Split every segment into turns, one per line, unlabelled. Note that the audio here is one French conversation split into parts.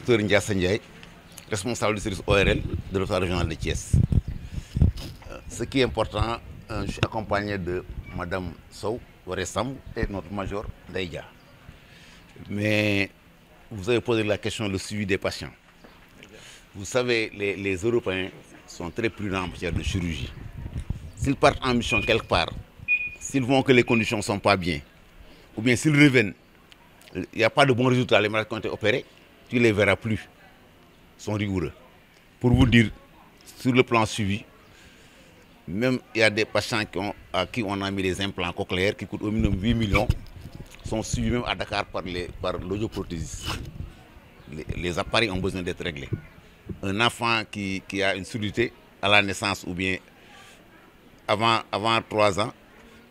docteur Ndiassa Ndiaye, responsable du service ORL de l'hôpital régional de Thiès. Ce qui est important, je suis accompagné de Madame Sow Waressam et notre major Daïdia. Mais vous avez posé la question le suivi des patients. Vous savez, les Européens sont très prudents en matière de chirurgie. S'ils partent en mission quelque part, s'ils voient que les conditions ne sont pas bien, ou bien s'ils reviennent, il n'y a pas de bons résultats, les malades qui ont été opérés, tu ne les verras plus. Ils sont rigoureux. Pour vous dire, sur le plan suivi, même il y a des patients à qui on a mis des implants cochléaires qui coûtent au minimum 8 millions, sont suivis même à Dakar par l'audioprothésiste. Les appareils ont besoin d'être réglés. Un enfant qui a une surdité à la naissance ou bien avant 3 ans,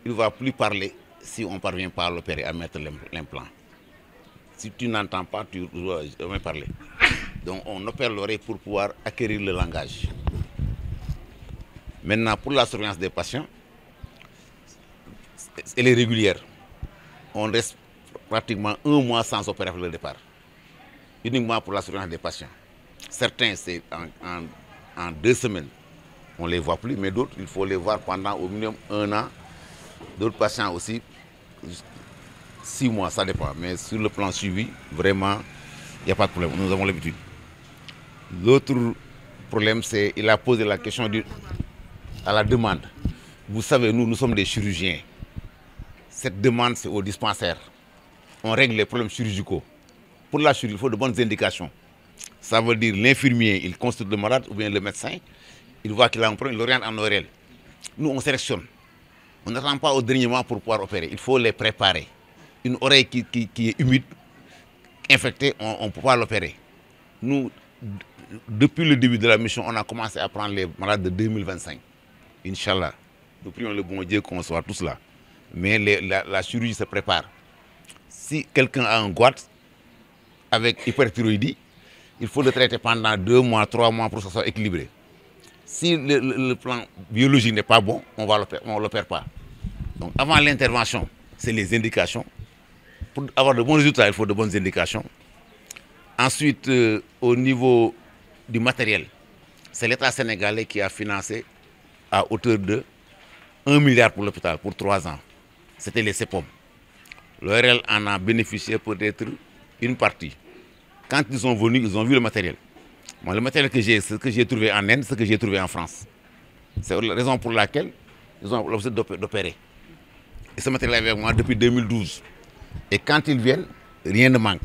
il ne va plus parler si on ne parvient pas à l'opérer, à mettre l'implant. Si tu n'entends pas, tu ne dois jamais parler. Donc on opère l'oreille pour pouvoir acquérir le langage. Maintenant, pour la surveillance des patients, elle est régulière. On reste pratiquement 1 mois sans opérer le départ. Uniquement pour la surveillance des patients. Certains, c'est en 2 semaines, on ne les voit plus, mais d'autres, il faut les voir pendant au minimum 1 an. D'autres patients aussi, 6 mois, ça dépend. Mais sur le plan suivi, vraiment, il n'y a pas de problème. Nous avons l'habitude. L'autre problème, c'est qu'il a posé la question à la demande. Vous savez, nous sommes des chirurgiens. Cette demande, c'est au dispensaire. On règle les problèmes chirurgicaux. Pour la chirurgie, il faut de bonnes indications. Ça veut dire l'infirmier, il consulte le malade ou bien le médecin. Il voit qu'il a un problème, il l'oriente en ORL. Nous, on sélectionne. On n'attend pas au dernier moment pour pouvoir opérer. Il faut les préparer. Une oreille qui est humide, infectée, on ne peut pas l'opérer. Nous, depuis le début de la mission, on a commencé à prendre les malades de 2025. Inch'Allah. Nous prions le bon Dieu qu'on soit tous là. Mais la chirurgie se prépare. Si quelqu'un a un goître avec hyperthyroïdie, il faut le traiter pendant 2 mois, 3 mois pour que ça soit équilibré. Si le plan biologique n'est pas bon, on ne l'opère pas. Donc avant l'intervention, c'est les indications. Pour avoir de bons résultats, il faut de bonnes indications. Ensuite, au niveau du matériel, c'est l'État sénégalais qui a financé à hauteur de 1 milliard pour l'hôpital pour 3 ans. C'était les CEPOM. L'ORL en a bénéficié peut-être une partie. Quand ils sont venus, ils ont vu le matériel. Moi, le matériel que j'ai, c'est ce que j'ai trouvé en Inde, ce que j'ai trouvé en France. C'est la raison pour laquelle ils ont l'objet d'opérer. Et ce matériel est avec moi depuis 2012. Et quand ils viennent, rien ne manque.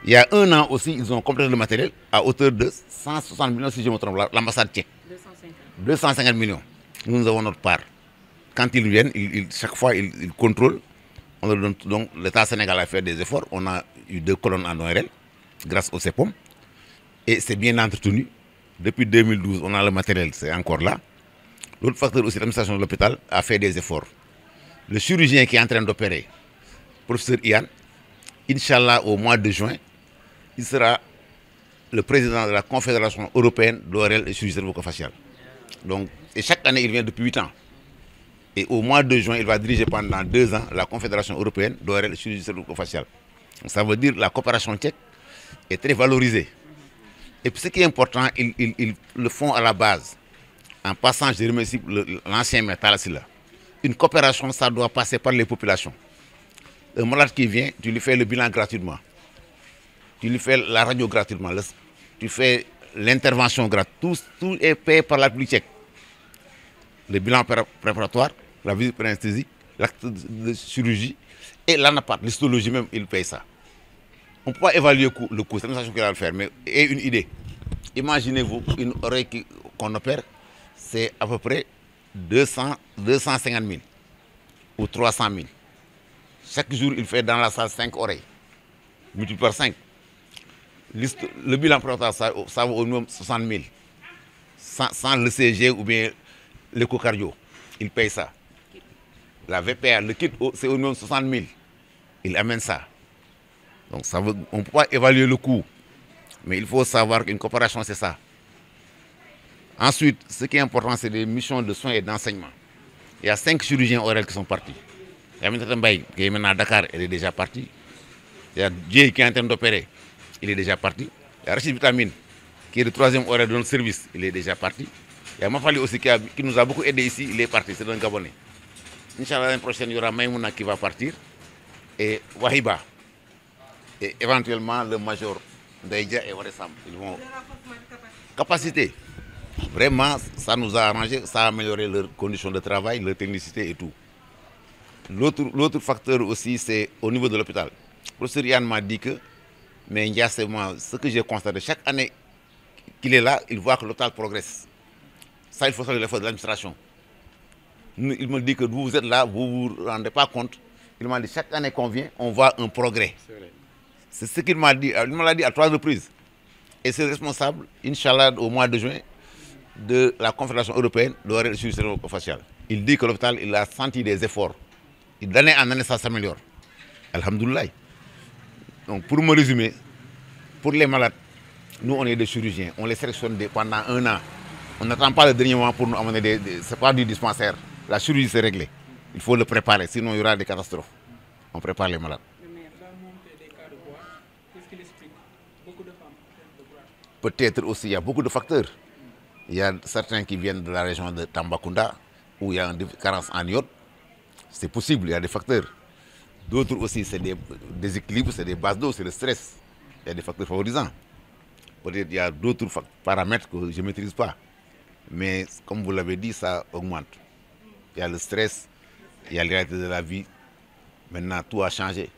Il y a 1 an aussi, ils ont complété le matériel à hauteur de 160 millions, si je me trompe, l'ambassade tchèque. 250 millions. Nous avons notre part. Quand ils viennent, chaque fois, ils contrôlent. Donc, l'État sénégalais a fait des efforts. On a eu 2 colonnes en ORL, grâce au CEPOM. Et c'est bien entretenu. Depuis 2012, on a le matériel, c'est encore là. L'autre facteur aussi, l'administration de l'hôpital a fait des efforts. Le chirurgien qui est en train d'opérer, professeur Ian, Inch'Allah, au mois de juin, il sera le président de la Confédération européenne d'ORL et chirurgie cervico-faciale. Donc, et chaque année, il vient depuis 8 ans. Et au mois de juin, il va diriger pendant 2 ans la Confédération européenne d'ORL et chirurgie cervico-faciale. Ça veut dire que la coopération tchèque est très valorisée. Et puis ce qui est important, ils le font à la base. En passant, je remercie l'ancien maître là. Une coopération, ça doit passer par les populations. Un malade qui vient, tu lui fais le bilan gratuitement. Tu lui fais la radio gratuitement. Tu fais l'intervention gratuite. Tout est payé par la République tchèque. Le bilan préparatoire, la visite pré-anesthésique, l'acte de chirurgie et l'anapath, l'histologie même, il paye ça. On ne peut pas évaluer le coût, c'est l'administration qui va le faire, mais et une idée. Imaginez-vous une oreille qu'on opère, c'est à peu près 250 000 ou 300 000. Chaque jour, il fait dans la salle 5 oreilles, multiplié par 5. Le bilan préparatoire, ça vaut au minimum 60 000. Sans le CG ou bien l'échocardio, il paye ça. La VPA, le kit, c'est au minimum 60 000. Il amène ça. Donc on ne peut pas évaluer le coût. Mais il faut savoir qu'une coopération, c'est ça. Ensuite, ce qui est important, c'est les missions de soins et d'enseignement. Il y a 5 chirurgiens oraux qui sont partis. Il y a Aminata Mbaye qui est maintenant à Dakar, elle est déjà partie. Il y a Dieu qui est en train d'opérer, il est déjà parti. Il y a Rachid Vitamine, qui est le troisième horaire de notre service, il est déjà parti. Il y a Mafali aussi qui nous a beaucoup aidé ici, il est parti, c'est un Gabonais. Inch'Allah, l'année prochaine, il y aura Maïmouna qui va partir, et Wahiba, et éventuellement le major Ndaïdja et Waressam. Ils vont. Capacité. Vraiment, ça nous a arrangé, ça a amélioré leurs conditions de travail, leur technicité et tout. L'autre facteur aussi, c'est au niveau de l'hôpital. Le professeur Yann m'a dit que, mais moi, ce que j'ai constaté, chaque année qu'il est là, il voit que l'hôpital progresse. Ça, il faut saluer l'effort de l'administration. Il me dit que vous êtes là, vous ne vous rendez pas compte. Il m'a dit chaque année qu'on vient, on voit un progrès. C'est ce qu'il m'a dit. Il me l'a dit à 3 reprises. Et c'est responsable, Inch'Allah, au mois de juin, de la Confédération européenne de l'arrêt de facial. Il dit que l'hôpital, il a senti des efforts. Et d'année en année, ça s'améliore. Alhamdoulilah. Donc, pour me résumer, pour les malades, nous, on est des chirurgiens. On les sélectionne pendant 1 an. On n'attend pas le dernier moment pour nous amener ce n'est pas du dispensaire. La chirurgie, c'est réglé. Il faut le préparer, sinon il y aura des catastrophes. On prépare les malades. Peut-être aussi, il y a beaucoup de facteurs. Il y a certains qui viennent de la région de Tambacounda, où il y a une carence en iode. C'est possible, il y a des facteurs. D'autres aussi, c'est des déséquilibres, c'est des bases d'eau, c'est le stress. Il y a des facteurs favorisants. Peut-être qu'il y a d'autres paramètres que je ne maîtrise pas. Mais comme vous l'avez dit, ça augmente. Il y a le stress, il y a les réalités de la vie. Maintenant, tout a changé.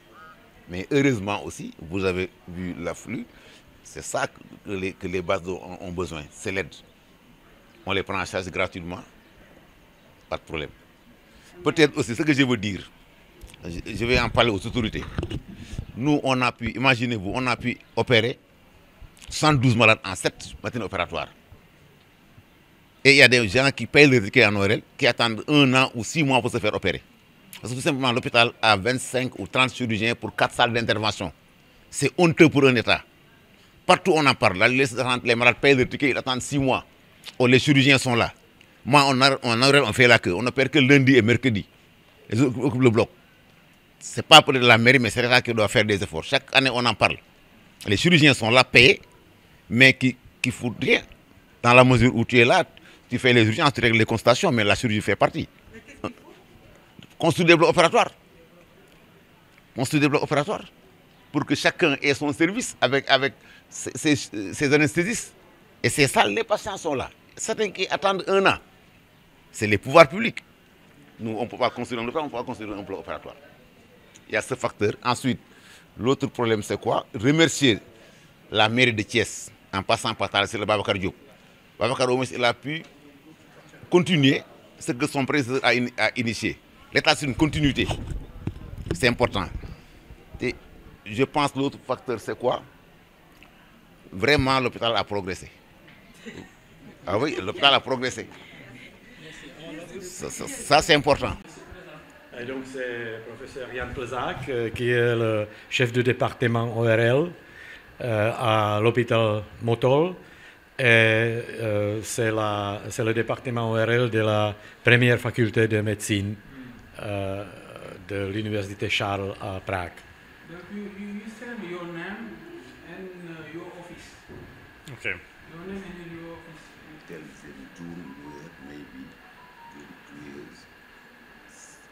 Mais heureusement aussi, vous avez vu l'afflux. C'est ça que les bases d'eau ont besoin. C'est l'aide. On les prend en charge gratuitement. Pas de problème. Peut-être aussi, ce que je veux dire, je vais en parler aux autorités. Nous, on a pu, imaginez-vous, on a pu opérer 112 malades en 7 matinées opératoires. Et il y a des gens qui payent le ticket en ORL, qui attendent 1 an ou 6 mois pour se faire opérer. Parce que tout simplement, l'hôpital a 25 ou 30 chirurgiens pour 4 salles d'intervention. C'est honteux pour un État. Partout on en parle. Les malades payent le ticket, ils attendent 6 mois. Oh, les chirurgiens sont là. Moi, on fait la queue. On ne perd que lundi et mercredi. Les autres occupent le bloc. Ce n'est pas pour la mairie, mais c'est l'État qui doit faire des efforts. Chaque année, on en parle. Les chirurgiens sont là, payés, mais qui foutent rien. Dans la mesure où tu es là, tu fais les urgences, tu règles les consultations, mais la chirurgie fait partie. Construire des blocs opératoires. Construire des blocs opératoires. Pour que chacun ait son service avec ses anesthésistes. Et c'est ça, les patients sont là. Certains qui attendent 1 an, c'est les pouvoirs publics. Nous, on ne peut pas construire un bloc, on peut pas construire un bloc opératoire. Il y a ce facteur. Ensuite, l'autre problème, c'est quoi? Remercier la mairie de Thiès, en passant par c'est le Babacar Diop. Babacar, au moins, il a pu continuer ce que son président a initié. L'État, c'est une continuité. C'est important. Et je pense que l'autre facteur, c'est quoi? Vraiment, l'hôpital a progressé. Ah oui, l'hôpital a progressé. Ça c'est important.
Et donc, c'est le professeur Yann Plezac, qui est le chef de département ORL à l'hôpital Motol. Et c'est le département ORL de la première faculté de médecine de l'université Charles à Prague.
You tell me your name and your office.
Okay.
Your name and your office.
Tell June, maybe 2 years,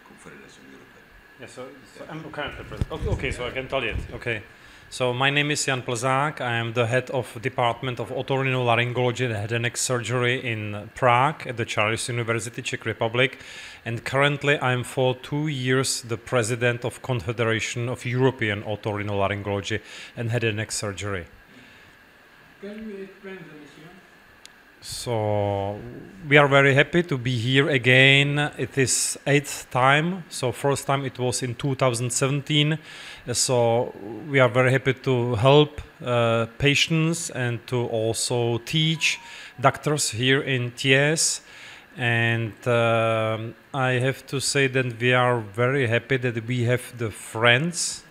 Confederation European.
Yes, so I'm currently president. Okay, so I can tell it. Okay. So my name is Jan Plzák. I am the head of Department of Otorhinolaryngology and Head and Neck Surgery in Prague at the Charles University, Czech Republic. And currently I'm for 2 years the president of Confederation of European Otorhinolaryngology and Head and Neck Surgery.
Can you explain the mission?
So we are very happy to be here again. It is 8th time. So first time it was in 2017. So we are very happy to help patients and to also teach doctors here in Thiès. And I have to say that we are very happy that we have the friends,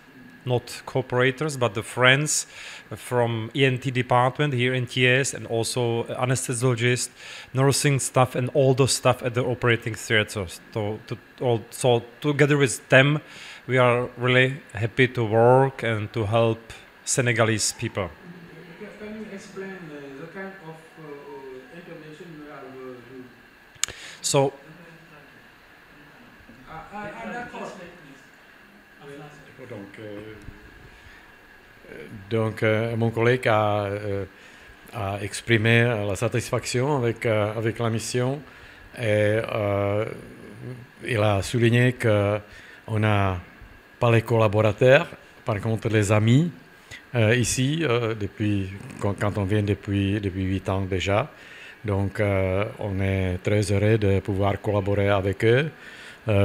not cooperators, but the friends from ENT department here in Thiès, and also anesthesiologist, nursing staff, and all the staff at the operating theaters. So together with them, we are really happy to work and to help Senegalese people.
Can général Diouf.
So
D'accord.
Mon collègue a exprimé la satisfaction avec la mission et il a souligné qu'on n'a pas les collaborateurs, par contre les amis ici, quand on vient depuis 8 ans déjà. Donc on est très heureux de pouvoir collaborer avec eux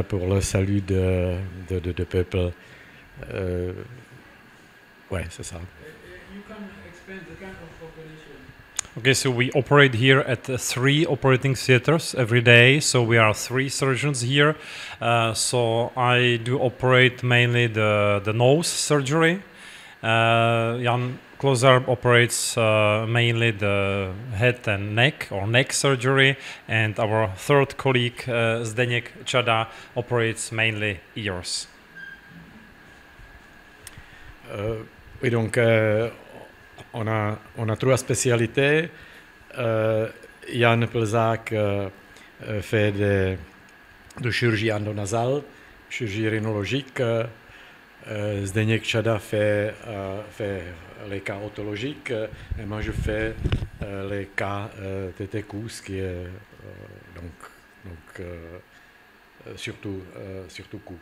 pour le salut de peuple. Ouais, c'est ça.
You can explain the kind of operation.
okay, so we operate here at 3 operating theaters every day. So we are 3 surgeons here. So I do operate mainly the nose surgery. Jan Klozer operates mainly the head and neck or neck surgery, and our third colleague Zdeněk Čada operates mainly ears.
Oui, donc on a 3 spécialités. Jan Plzák fait de chirurgie endonasale, chirurgie rhinologique. Zdeněk Čada fait les cas otologiques et moi je fais les cas tétécous qui est surtout cou.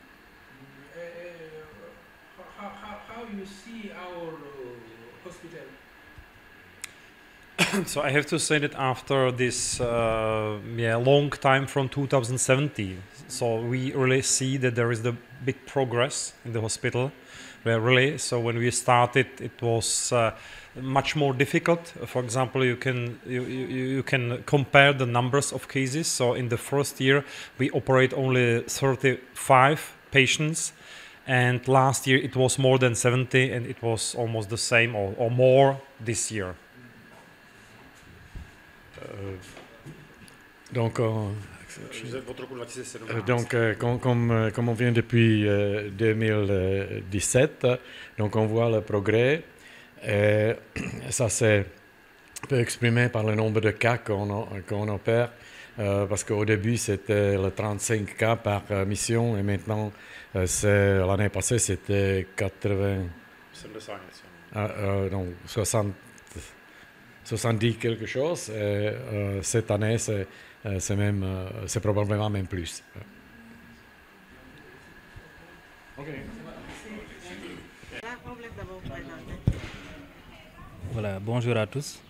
How you see our hospital?
So I have to say that after this long time from 2017, so we really see that there is the big progress in the hospital. Really, so when we started, it was much more difficult. For example, you can compare the numbers of cases. So in the first year, we operate only 35 patients. And last year it was more than 70, and it was almost the same or more this year.
Donc,
Votre roku 2017.
comme on vient depuis 2017, donc on voit le progrès. Et ça c'est peut exprimé par le nombre de cas qu'on opère. Parce qu'au début, c'était le 35 cas par mission et maintenant, l'année passée, c'était 80... donc 70 quelque chose. Et cette année, c'est probablement même plus.
Voilà, bonjour à tous.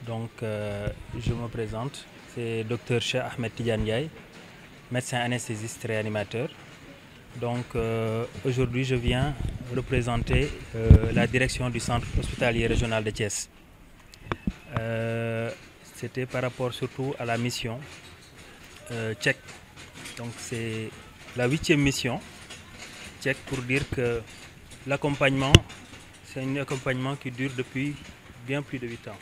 Donc, je me présente. C'est Dr Cheikh Ahmed Tidiane Ndiaye, médecin anesthésiste réanimateur. Donc aujourd'hui je viens représenter la direction du centre hospitalier régional de Thiès. C'était par rapport surtout à la mission tchèque. Donc c'est la 8e mission tchèque pour dire que l'accompagnement, c'est un accompagnement qui dure depuis bien plus de 8 ans.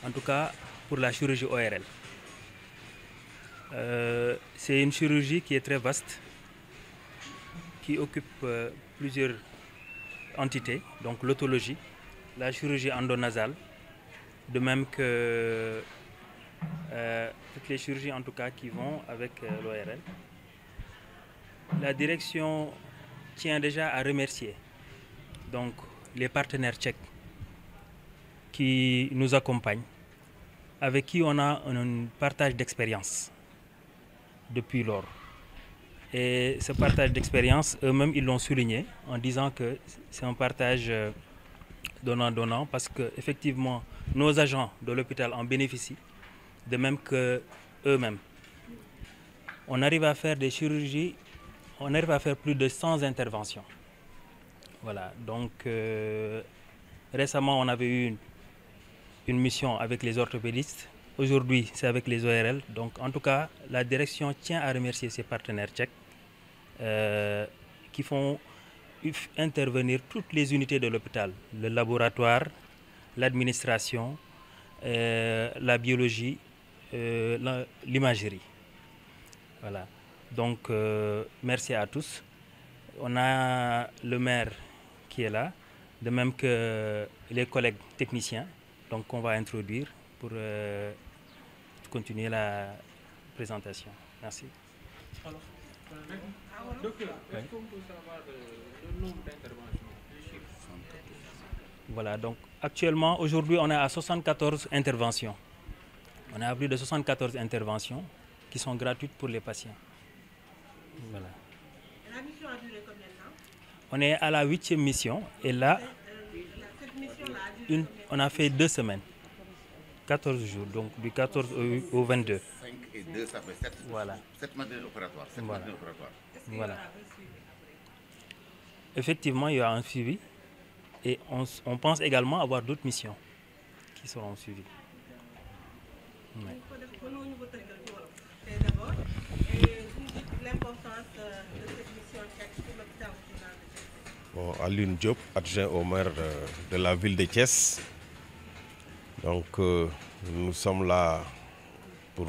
En tout cas pour la chirurgie ORL. C'est une chirurgie qui est très vaste, qui occupe plusieurs entités, donc l'otologie, la chirurgie endonasale, de même que toutes les chirurgies en tout cas qui vont avec l'ORL. La direction tient déjà à remercier donc les partenaires tchèques qui nous accompagnent, avec qui on a un partage d'expérience depuis lors. Et ce partage d'expérience, eux-mêmes, ils l'ont souligné en disant que c'est un partage donnant-donnant parce qu'effectivement, nos agents de l'hôpital en bénéficient, de même que eux-mêmes. On arrive à faire des chirurgies, on arrive à faire plus de 100 interventions. Voilà, donc récemment, on avait eu une mission avec les orthopédistes. Aujourd'hui, c'est avec les ORL. Donc, en tout cas, la direction tient à remercier ses partenaires tchèques qui font intervenir toutes les unités de l'hôpital, le laboratoire, l'administration, la biologie, l'imagerie. Voilà. Donc, merci à tous. On a le maire qui est là, de même que les collègues techniciens, donc qu'on va introduire pour continuer la présentation. Merci.
Alors, docteur, est-ce qu'on peut savoir le nombre d'interventions, les chiffres?
Voilà, donc actuellement, aujourd'hui, on est à 74 interventions. On a plus de 74 interventions qui sont gratuites pour les patients. Voilà.
La mission a duré combien de temps?
On est à la 8e mission et là,
Cette mission-là a duré
on a fait 2 semaines, 14 jours, donc du 14 au 22.
5 et 2, ça fait 7.
Voilà.
7 matériels opératoires. 7
Voilà.
matériels opératoires.
Voilà. Effectivement, il y a un suivi et on pense également avoir d'autres missions qui seront suivies. Ouais.
D'abord, et vous dites l'importance de cette mission tchèque pour l'hôpital régional de Thiès.
Bon, Alioune Diop, adjoint au maire de la ville de Thiès. Donc nous sommes là pour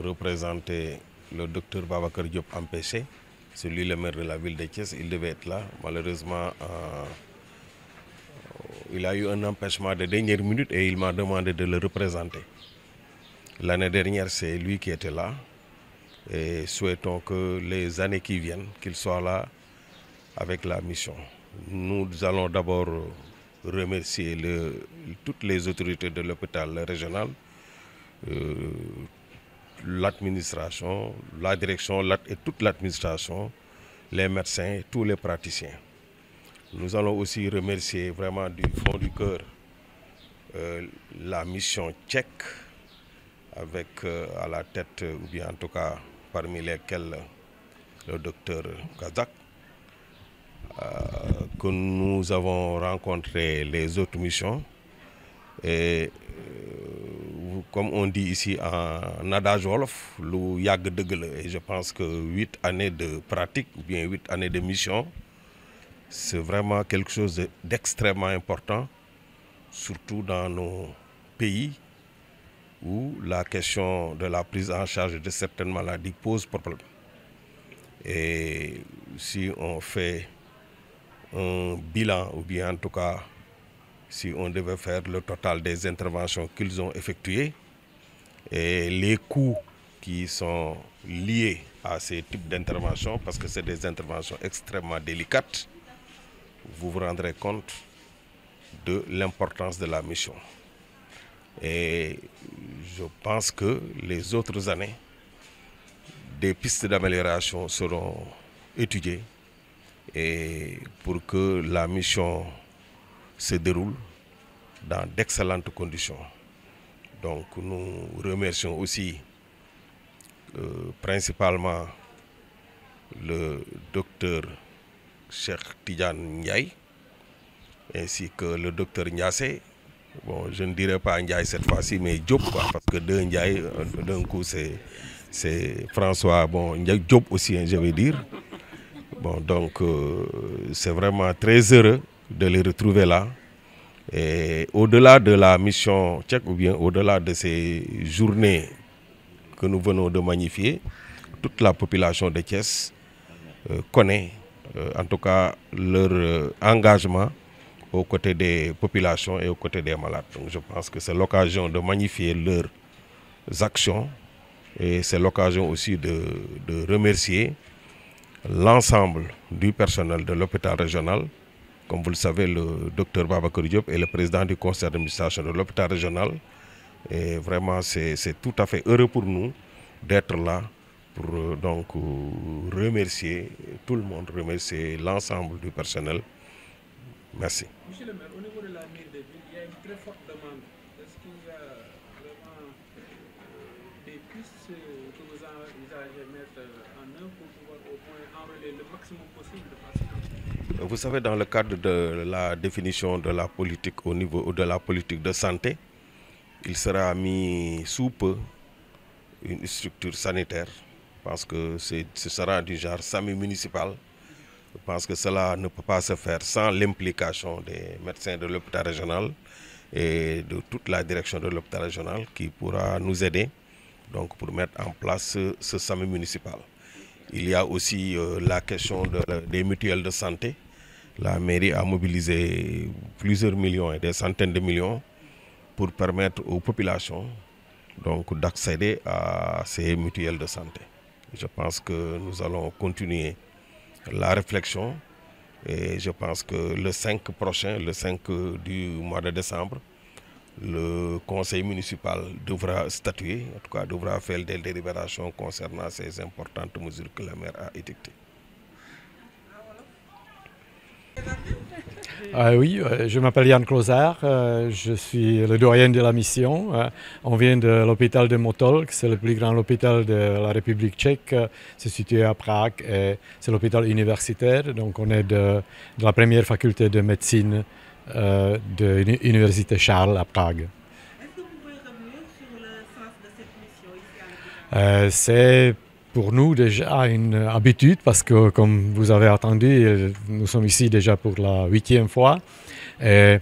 représenter le docteur Babacar Diop empêché. C'est lui le maire de la ville de Thiès, il devait être là. Malheureusement, il a eu un empêchement de dernière minute et il m'a demandé de le représenter. L'année dernière, c'est lui qui était là. Et souhaitons que les années qui viennent, qu'il soit là avec la mission. Nous allons d'abord remercier toutes les autorités de l'hôpital régional, l'administration, la direction et toute l'administration, les médecins, tous les praticiens. Nous allons aussi remercier vraiment du fond du cœur la mission tchèque avec à la tête, ou bien en tout cas parmi lesquels le docteur Kazak, que nous avons rencontré les autres missions. Et comme on dit ici en adage wolof, lu yàgg dëgg la. Et je pense que 8 années de pratique ou bien 8 années de mission, c'est vraiment quelque chose d'extrêmement important, surtout dans nos pays où la question de la prise en charge de certaines maladies pose problème. Et si on fait un bilan, ou bien en tout cas, si on devait faire le total des interventions qu'ils ont effectuées et les coûts qui sont liés à ces types d'interventions, parce que c'est des interventions extrêmement délicates, vous vous rendrez compte de l'importance de la mission. Et je pense que les autres années, des pistes d'amélioration seront étudiées et pour que la mission se déroule dans d'excellentes conditions. Donc nous remercions aussi principalement le docteur Cheikh Tidiane Ndiaye ainsi que le docteur Ndiassé. Bon, je ne dirais pas Ndiaye cette fois-ci, mais Diop, quoi, parce que deux Ndiaye, d'un coup, c'est François, bon, Ndiaye Diop aussi, hein, je vais dire. Bon, donc, c'est vraiment très heureux de les retrouver là. Et au-delà de la mission tchèque, ou bien au-delà de ces journées que nous venons de magnifier, toute la population de Thiès connaît, en tout cas, leur engagement aux côtés des populations et aux côtés des malades. Donc je pense que c'est l'occasion de magnifier leurs actions et c'est l'occasion aussi de remercier l'ensemble du personnel de l'hôpital régional. Comme vous le savez, le docteur Babacar Diop est le président du conseil d'administration de l'hôpital régional. Et vraiment, c'est tout à fait heureux pour nous d'être là pour donc remercier tout le monde, remercier l'ensemble du personnel. Merci.
Monsieur le maire, au niveau de la mairie de ville, il y a une très forte demande. Est-ce qu'il y a vraiment des pistes que vous envisagez mettre en œuvre pour pouvoir au moins enrôler le maximum possible de patients?
Vous savez, dans le cadre de la définition de la politique au niveau de la politique de santé, il sera mis sous peu une structure sanitaire parce que ce sera du genre SAMU municipal. Je pense que cela ne peut pas se faire sans l'implication des médecins de l'hôpital régional et de toute la direction de l'hôpital régional qui pourra nous aider donc, pour mettre en place ce SAMU municipal. Il y a aussi la question des mutuelles de santé. La mairie a mobilisé plusieurs millions et des centaines de millions pour permettre aux populations donc d'accéder à ces mutuelles de santé. Je pense que nous allons continuer la réflexion et je pense que le 5 prochain, le 5 du mois de décembre, le conseil municipal devra statuer, en tout cas devra faire des délibérations concernant ces importantes mesures que la maire a édictées.
Oui, je m'appelle Yann Closard, je suis le doyen de la mission. On vient de l'hôpital de Motol, c'est le plus grand hôpital de la République tchèque, c'est situé à Prague et c'est l'hôpital universitaire, donc on est de la première faculté de médecine de l'université Charles à Prague.
Est-ce que vous pouvez revenir sur le sens de cette mission ici à l'hôpital?
C'est pour nous déjà une habitude parce que, comme vous avez entendu, nous sommes ici déjà pour la 8e fois. Et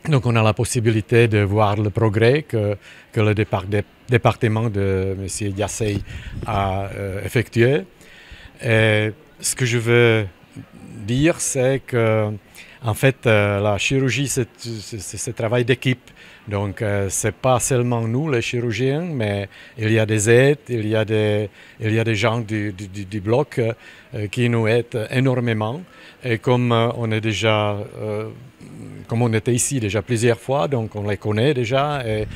donc on a la possibilité de voir le progrès que le département de M. Diassey a effectué. Et ce que je veux dire, c'est que en fait, la chirurgie, c'est un travail d'équipe. Donc, ce n'est pas seulement nous, les chirurgiens, mais il y a des aides, il y a des gens du bloc qui nous aident énormément. Et comme on était ici déjà plusieurs fois, donc on les connaît déjà et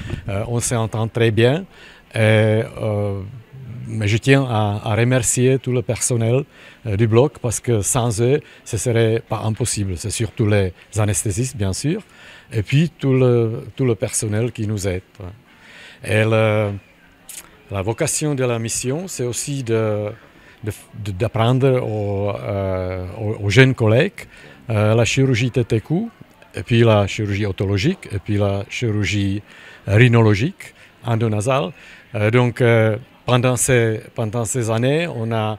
on s'entend très bien. Mais je tiens à remercier tout le personnel du bloc parce que sans eux, ce ne serait pas impossible. C'est surtout les anesthésistes, bien sûr, et puis tout le personnel qui nous aide. Et la vocation de la mission, c'est aussi d'apprendre aux jeunes collègues la chirurgie tête et cou, et puis la chirurgie otologique, et puis la chirurgie rhinologique, endonasale. Donc, pendant ces années, on a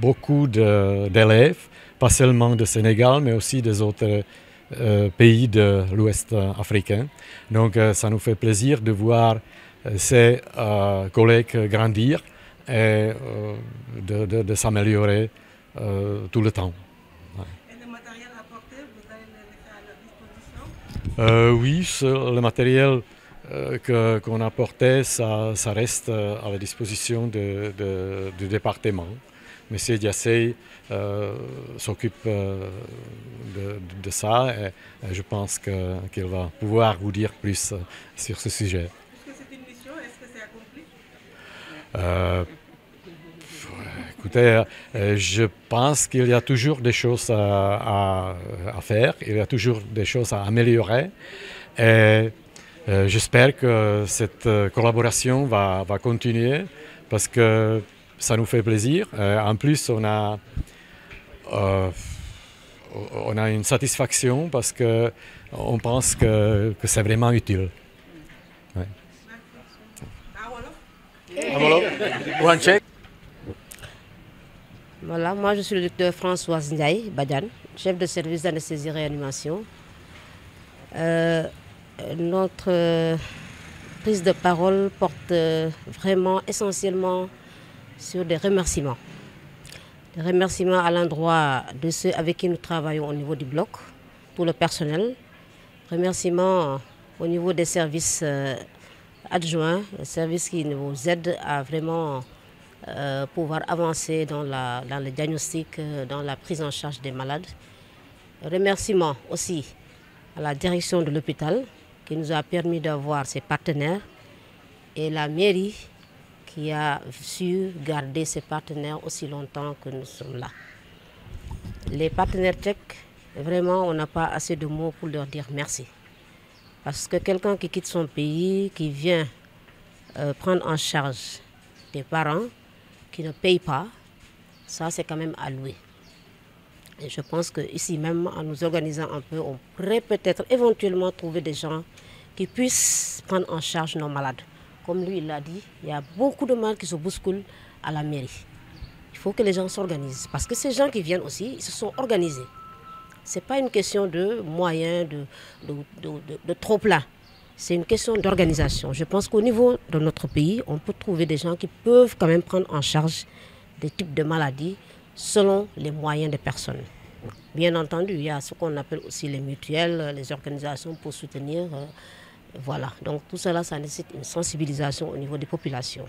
beaucoup d'élèves, pas seulement du Sénégal, mais aussi des autres pays de l'Ouest africain. Donc ça nous fait plaisir de voir ces collègues grandir et de s'améliorer tout le temps. Ouais.
Et le matériel apporté, vous allez le laisser à leur disposition?
Oui, le matériel qu'on a apporté, ça reste à la disposition du département. Monsieur Diassey s'occupe de ça et je pense qu'il va pouvoir vous dire plus sur ce sujet.
Est-ce que c'est une mission? Est-ce que c'est accompli?
Écoutez, je pense qu'il y a toujours des choses à faire, il y a toujours des choses à améliorer. Et j'espère que cette collaboration va continuer parce que ça nous fait plaisir. En plus, on a une satisfaction parce qu'on pense que c'est vraiment utile. Ouais.
Voilà, moi je suis le docteur Françoise Ndiaye Badiane, chef de service d'anesthésie-réanimation. Notre prise de parole porte vraiment essentiellement sur des remerciements. Des remerciements à l'endroit de ceux avec qui nous travaillons au niveau du bloc, tout le personnel. Remerciements au niveau des services adjoints, les services qui nous aident à vraiment pouvoir avancer dans le diagnostic, dans la prise en charge des malades. Remerciements aussi à la direction de l'hôpital qui nous a permis d'avoir ses partenaires et la mairie qui a su garder ses partenaires aussi longtemps que nous sommes là. Les partenaires tchèques, vraiment, on n'a pas assez de mots pour leur dire merci. Parce que quelqu'un qui quitte son pays, qui vient prendre en charge des parents, qui ne payent pas, ça c'est quand même à louer. Et je pense qu'ici même, en nous organisant un peu, on pourrait peut-être éventuellement trouver des gens qui puissent prendre en charge nos malades. Comme lui, il l'a dit, il y a beaucoup de malades qui se bousculent à la mairie. Il faut que les gens s'organisent. Parce que ces gens qui viennent aussi, ils se sont organisés. Ce n'est pas une question de moyens, de trop-plein. C'est une question d'organisation. Je pense qu'au niveau de notre pays, on peut trouver des gens qui peuvent quand même prendre en charge des types de maladies selon les moyens des personnes. Bien entendu, il y a ce qu'on appelle aussi les mutuelles, les organisations pour soutenir Voilà, donc tout cela, ça nécessite une sensibilisation au niveau des populations.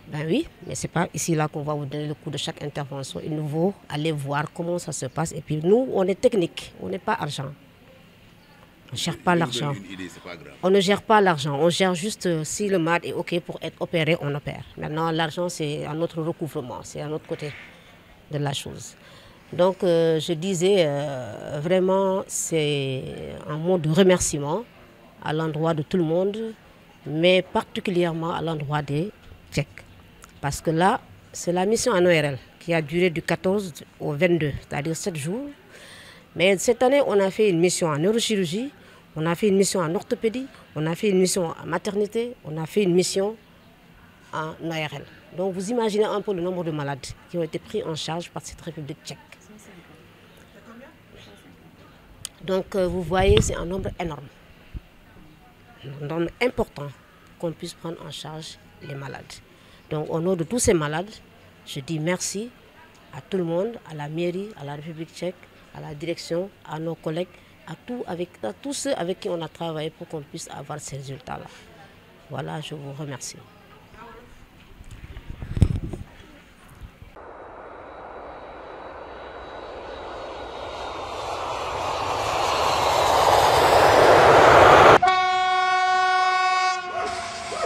Ben oui, mais ce n'est pas ici là qu'on va vous donner le coût de chaque intervention. Il nous faut aller voir comment ça se passe. Et puis nous, on est technique, on n'est pas argent. On ne gère pas l'argent. On ne gère pas l'argent. On gère juste si le malade est OK pour être opéré, on opère. Maintenant, l'argent, c'est un autre recouvrement, c'est un autre côté de la chose. Donc, je disais, vraiment, c'est un mot de remerciement à l'endroit de tout le monde, mais particulièrement à l'endroit des Tchèques. Parce que là, c'est la mission en ORL qui a duré du 14 au 22, c'est-à-dire 7 jours. Mais cette année, on a fait une mission en neurochirurgie, on a fait une mission en orthopédie, on a fait une mission en maternité, on a fait une mission en ORL. Donc vous imaginez un peu le nombre de malades qui ont été pris en charge par cette République tchèque. Donc vous voyez, c'est un nombre énorme, un nombre important qu'on puisse prendre en charge les malades. Donc au nom de tous ces malades, je dis merci à tout le monde, à la mairie, à la République tchèque, à la direction, à nos collègues, à tous ceux avec qui on a travaillé pour qu'on puisse avoir ces résultats-là. Voilà, je vous remercie.